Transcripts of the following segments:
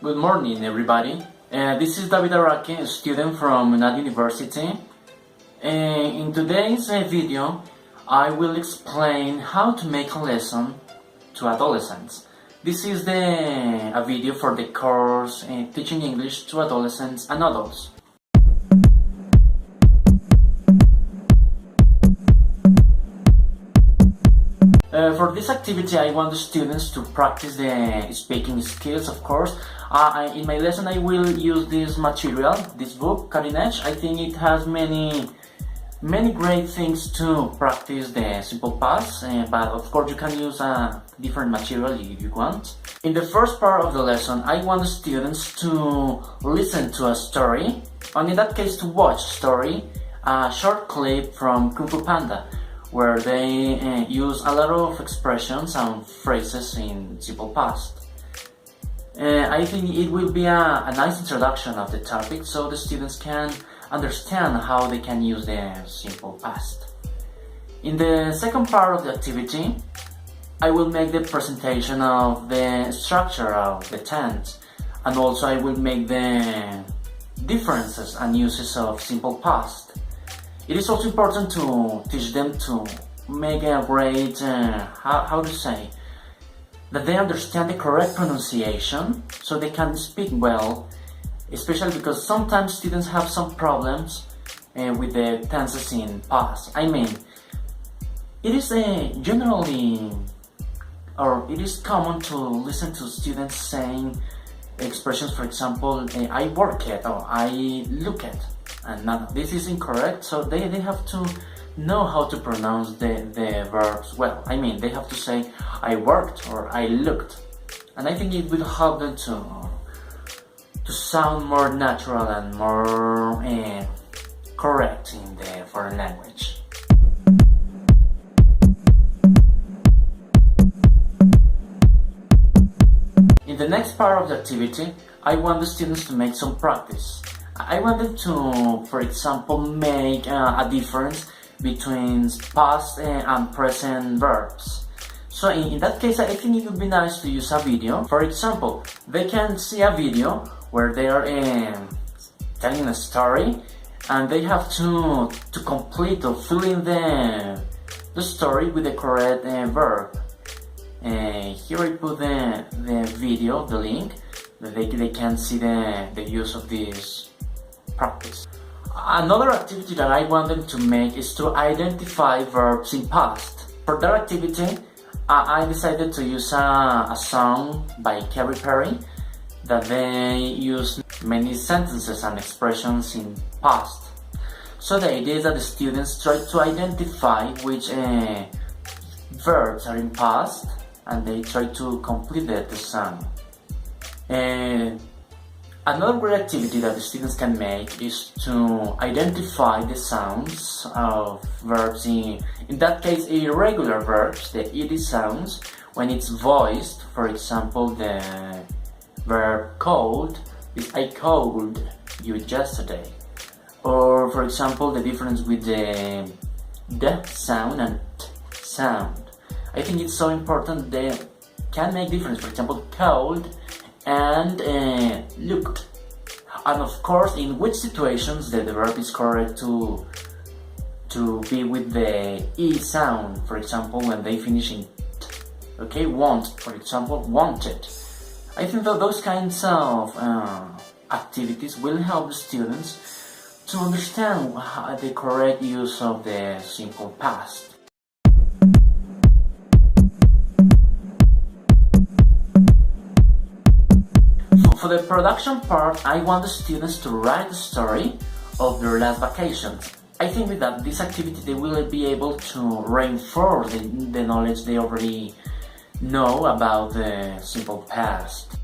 Good morning, everybody. This is David Araki, a student from UNAD University. In today's video, I will explain how to make a lesson to adolescents. This is a video for the course Teaching English to Adolescents and Adults. For this activity, I want the students to practice the speaking skills, of course. In my lesson, I will use this material, this book, Cutting Edge. I think it has many great things to practice the simple past, but of course you can use a different material if you want. In the first part of the lesson, I want the students to listen to a story, and in that case to watch a story, a short clip from Kung Fu Panda, where they use a lot of expressions and phrases in simple past. I think it will be a nice introduction of the topic so the students can understand how they can use the simple past. In the second part of the activity, I will make the presentation of the structure of the tense, and also I will make the differences and uses of simple past. It is also important to teach them to make a great, how to say, that they understand the correct pronunciation so they can speak well, especially because sometimes students have some problems with the tenses in past. I mean, it is generally, or it is common to listen to students saying expressions, for example, I work at or I look at. And this is incorrect, so they have to know how to pronounce the verbs well. I mean, they have to say I worked or I looked, and I think it will help them to sound more natural and more correct in the foreign language. In the next part of the activity, I want the students to make some practice. I wanted to, for example, make a difference between past and present verbs. So in that case, I think it would be nice to use a video. For example, they can see a video where they are telling a story, and they have to complete or fill in the story with the correct verb. Here I put the video, the link, that they can see the use of this practice. Another activity that I want them to make is to identify verbs in past. For that activity, I decided to use a song by Katy Perry that they use many sentences and expressions in past. So the idea is that the students try to identify which verbs are in past, and they try to complete the song. Another great activity that the students can make is to identify the sounds of verbs in that case, irregular verbs, the ed sounds, when it's voiced. For example, the verb cold is I called you yesterday. Or for example, the difference with the d sound and t sound. I think it's so important they can make difference. For example, cold and looked, and of course in which situations the verb is correct to be with the e sound. For example, when they finish in t. Okay, want, for example, wanted. I think that those kinds of activities will help the students to understand the correct use of the simple past. For the production part, I want the students to write the story of their last vacations. I think with that, this activity they will be able to reinforce the knowledge they already know about the simple past.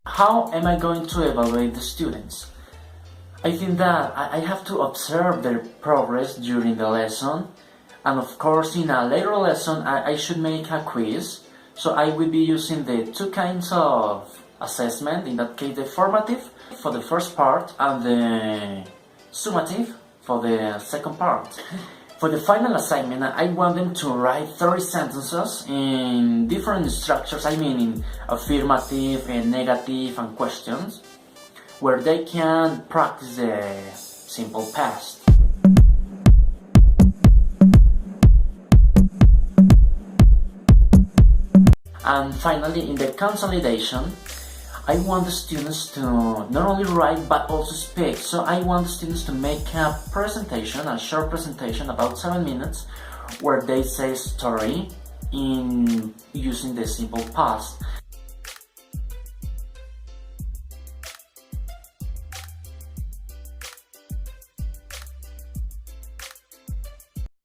How am I going to evaluate the students? I think that I have to observe their progress during the lesson. And of course, in a later lesson, I should make a quiz. So I will be using the two kinds of assessment. In that case, the formative for the first part and the summative for the second part. For the final assignment, I want them to write 30 sentences in different structures, I mean in affirmative and negative and questions, where they can practice the simple past. And finally, in the consolidation, I want the students to not only write but also speak. So I want the students to make a presentation, a short presentation about 7 minutes, where they say story in using the simple past.